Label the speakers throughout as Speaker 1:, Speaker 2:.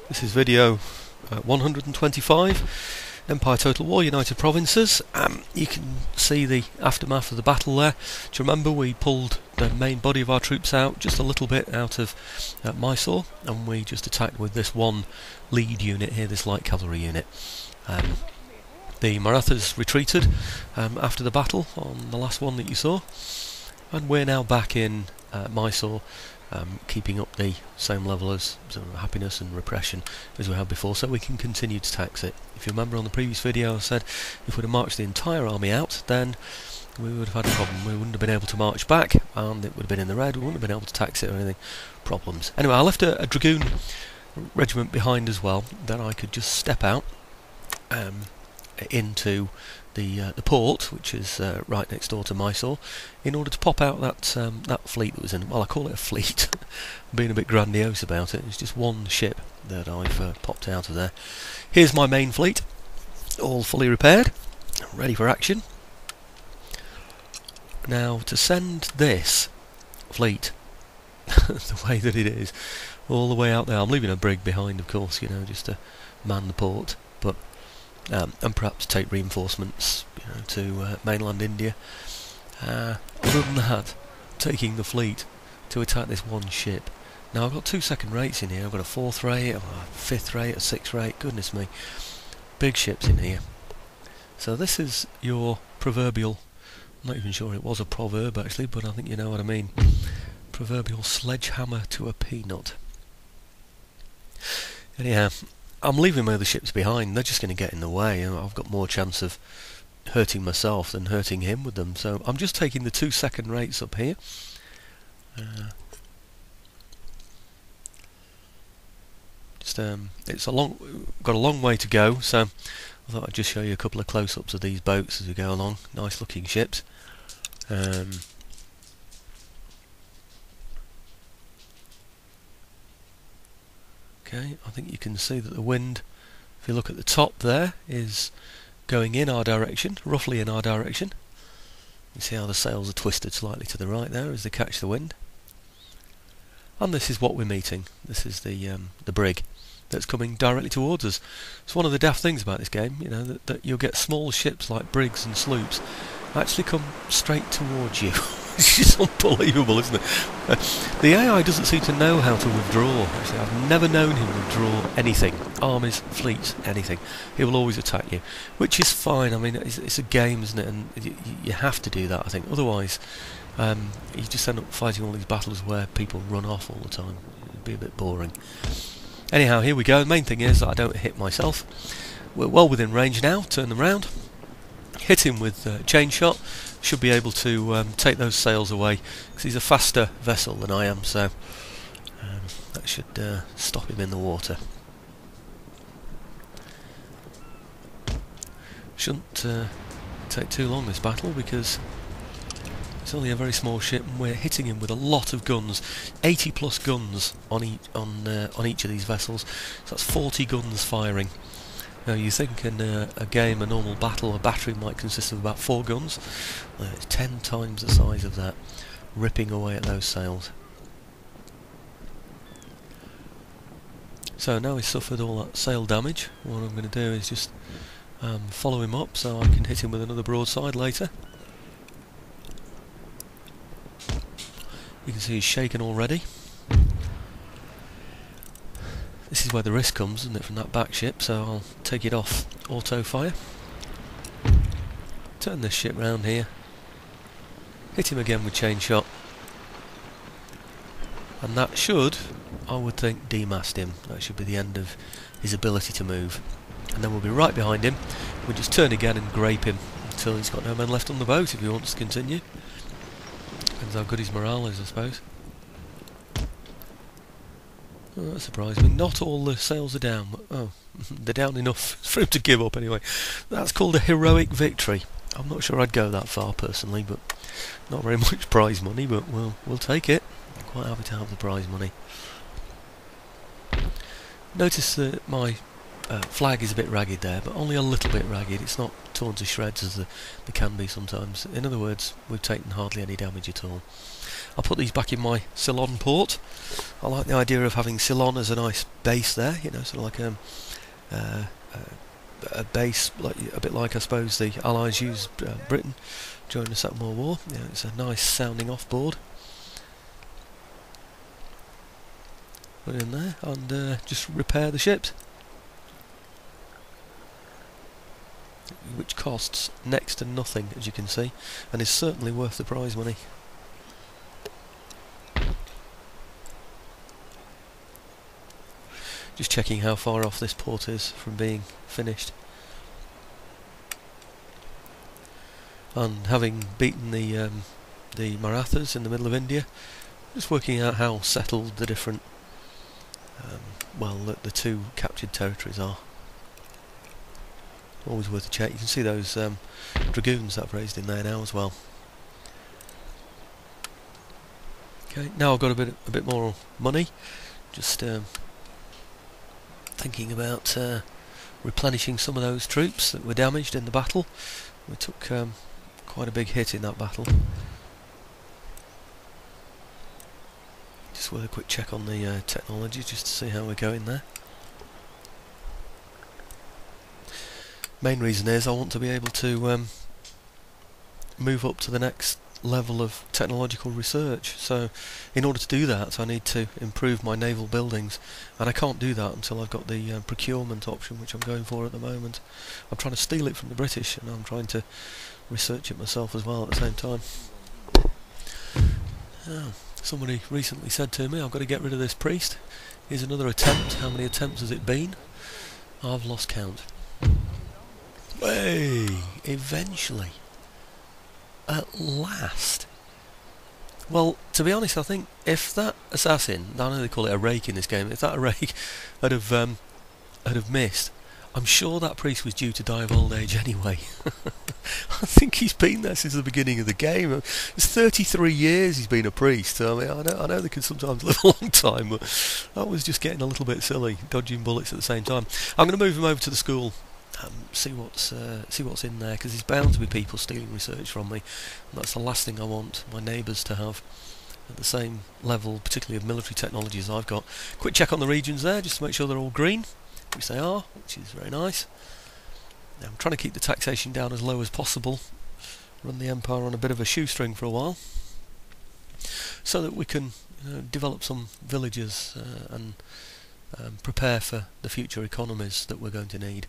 Speaker 1: This is video 125, Empire Total War, United Provinces. You can see the aftermath of the battle there. Do you remember we pulled the main body of our troops out just a little bit out of Mysore, and we just attacked with this one lead unit here, this light cavalry unit. The Marathas retreated after the battle on the last one that you saw, and we're now back in Mysore, keeping up the same level of sort of happiness and repression as we had before, so we can continue to tax it. If you remember on the previous video I said if we'd have marched the entire army out, then we would have had a problem. We wouldn't have been able to march back, and it would have been in the red. We wouldn't have been able to tax it or anything. Problems. Anyway, I left a dragoon regiment behind as well that I could just step out into the port, which is right next door to Mysore, in order to pop out that fleet that was in. Well, I call it a fleet. I'm being a bit grandiose about it. It's just one ship that I've popped out of there. Here's my main fleet, all fully repaired, ready for action. Now, to send this fleet the way that it is, all the way out there, I'm leaving a brig behind, of course, you know, just to man the port, but and perhaps take reinforcements, you know, to mainland India. Other than that, taking the fleet to attack this one ship. Now I've got two second rates in here. I've got a 4th rate, a 5th rate, a 6th rate. Goodness me, big ships in here. So this is your proverbial, I'm not even sure it was a proverb actually, but I think you know what I mean. Proverbial sledgehammer to a peanut. Anyhow, I'm leaving my other ships behind. They're just going to get in the way. I've got more chance of hurting myself than hurting him with them. So I'm just taking the 2 second rates up here. It's got a long way to go. So I thought I'd just show you a couple of close-ups of these boats as we go along. Nice looking ships. Okay, I think you can see that the wind, if you look at the top there, is going in our direction, roughly in our direction. You see how the sails are twisted slightly to the right there as they catch the wind. And this is what we're meeting. This is the brig that's coming directly towards us. It's one of the daft things about this game, you know, that you'll get small ships like brigs and sloops actually come straight towards you. It's just unbelievable, isn't it? The AI doesn't seem to know how to withdraw. Actually, I've never known him withdraw anything. Armies, fleets, anything. He will always attack you, which is fine. I mean, it's a game, isn't it? And you have to do that, I think. Otherwise, you just end up fighting all these battles where people run off all the time. It'd be a bit boring. Anyhow, here we go. The main thing is that I don't hit myself. We're well within range now. Turn them round. Hit him with chain shot. Should be able to take those sails away, because he's a faster vessel than I am, so that should stop him in the water. Shouldn't take too long, this battle, because it's only a very small ship and we're hitting him with a lot of guns. 80 plus guns on each of these vessels, so that's 40 guns firing. Now you think in a game, a normal battle, a battery might consist of about 4 guns. Well, it's 10 times the size of that, ripping away at those sails. So now he's suffered all that sail damage, what I'm going to do is just follow him up so I can hit him with another broadside later. You can see he's shaken already. This is where the risk comes, isn't it, from that back ship, so I'll take it off auto fire. Turn this ship round here. Hit him again with chain shot. And that should, I would think, demast him. That should be the end of his ability to move. And then we'll be right behind him. We'll just turn again and grape him until he's got no men left on the boat if he wants to continue. Depends how good his morale is, I suppose. Oh, that surprised me. Not all the sails are down, but oh, they're down enough for him to give up anyway. That's called a heroic victory. I'm not sure I'd go that far personally, but not very much prize money, but we'll take it. I'm quite happy to have the prize money. Notice that my flag is a bit ragged there, but only a little bit ragged. It's not torn to shreds as they can be sometimes. In other words, we've taken hardly any damage at all. I'll put these back in my Ceylon port. I like the idea of having Ceylon as a nice base there, you know, sort of like a base, like, a bit like I suppose the Allies used Britain during the Second World War. You know, it's a nice sounding off board. Put it in there and just repair the ships, which costs next to nothing, as you can see, and is certainly worth the prize money. Just checking how far off this port is from being finished. And having beaten the Marathas in the middle of India, just working out how settled the different the two captured territories are. Always worth a check. You can see those dragoons that I've raised in there now as well. Okay, now I've got a bit more money. Just thinking about replenishing some of those troops that were damaged in the battle. We took quite a big hit in that battle. Just with a quick check on the technology just to see how we're going there. Main reason is I want to be able to move up to the next level of technological research. So in order to do that I need to improve my naval buildings, and I can't do that until I've got the procurement option, which I'm going for at the moment. I'm trying to steal it from the British and I'm trying to research it myself as well at the same time. Oh. Somebody recently said to me, I've got to get rid of this priest. Here's another attempt. How many attempts has it been? I've lost count. Hey, eventually. At last. Well, to be honest, I think if that assassin, I know they call it a rake in this game, if that rake had have missed, I'm sure that priest was due to die of old age anyway. I think he's been there since the beginning of the game. It's 33 years he's been a priest. I mean, I know they can sometimes live a long time, but that was just getting a little bit silly, dodging bullets at the same time. I'm going to move him over to the school, see what's in there, because there's bound to be people stealing research from me, and that's the last thing I want my neighbours to have at the same level, particularly of military technology as I've got. Quick check on the regions there, just to make sure they're all green, which they are, which is very nice. Now I'm trying to keep the taxation down as low as possible, run the empire on a bit of a shoestring for a while, so that we can develop some villages and prepare for the future economies that we're going to need.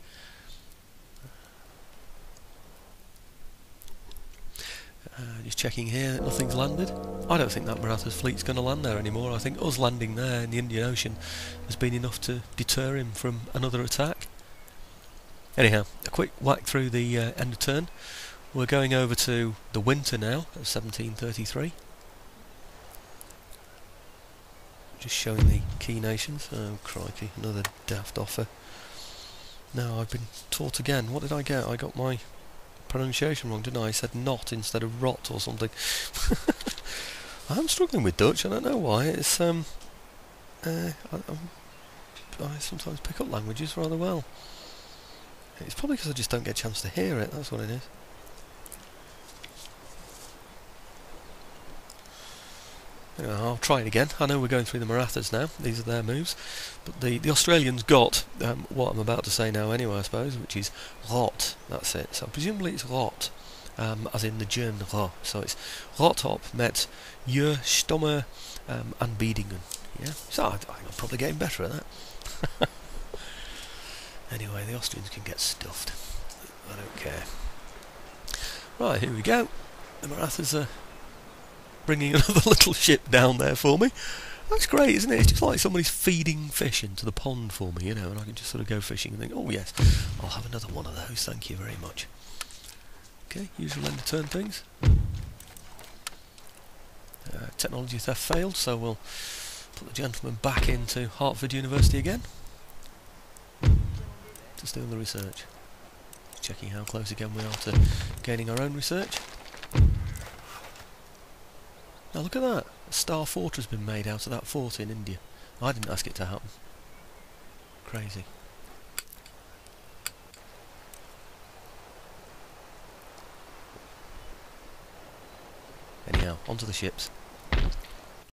Speaker 1: Just checking here that nothing's landed. I don't think that Maratha's fleet's going to land there anymore. I think us landing there in the Indian Ocean has been enough to deter him from another attack. Anyhow, a quick whack through the end of turn. We're going over to the winter now, at 1733. Just showing the key nations. Oh crikey, another daft offer. No, I've been taught again. What did I get? I got my pronunciation wrong, didn't I? I said not instead of rot or something. I'm struggling with Dutch, I don't know why. It's I sometimes pick up languages rather well. It's probably because I just don't get a chance to hear it, that's what it is. Anyway, I'll try it again. I know we're going through the Marathas now, these are their moves, but the Australians got what I'm about to say now anyway, I suppose, which is rot, that's it. So presumably it's rot, as in the German rot, so it's rot op met je stomme aanbiedingen. Yeah, so I'm probably getting better at that. Anyway, the Austrians can get stuffed, I don't care. Right, here we go. The Marathas are bringing another little ship down there for me. That's great, isn't it? It's just like somebody's feeding fish into the pond for me, you know, and I can just sort of go fishing and think, oh yes, I'll have another one of those, thank you very much. Okay, usual end of turn things. Technology theft failed, so we'll put the gentleman back into Hertford University again to steal the research. Checking how close again we are to gaining our own research. Now look at that, a star fort has been made out of that fort in India. I didn't ask it to happen. Crazy. Anyhow, onto the ships.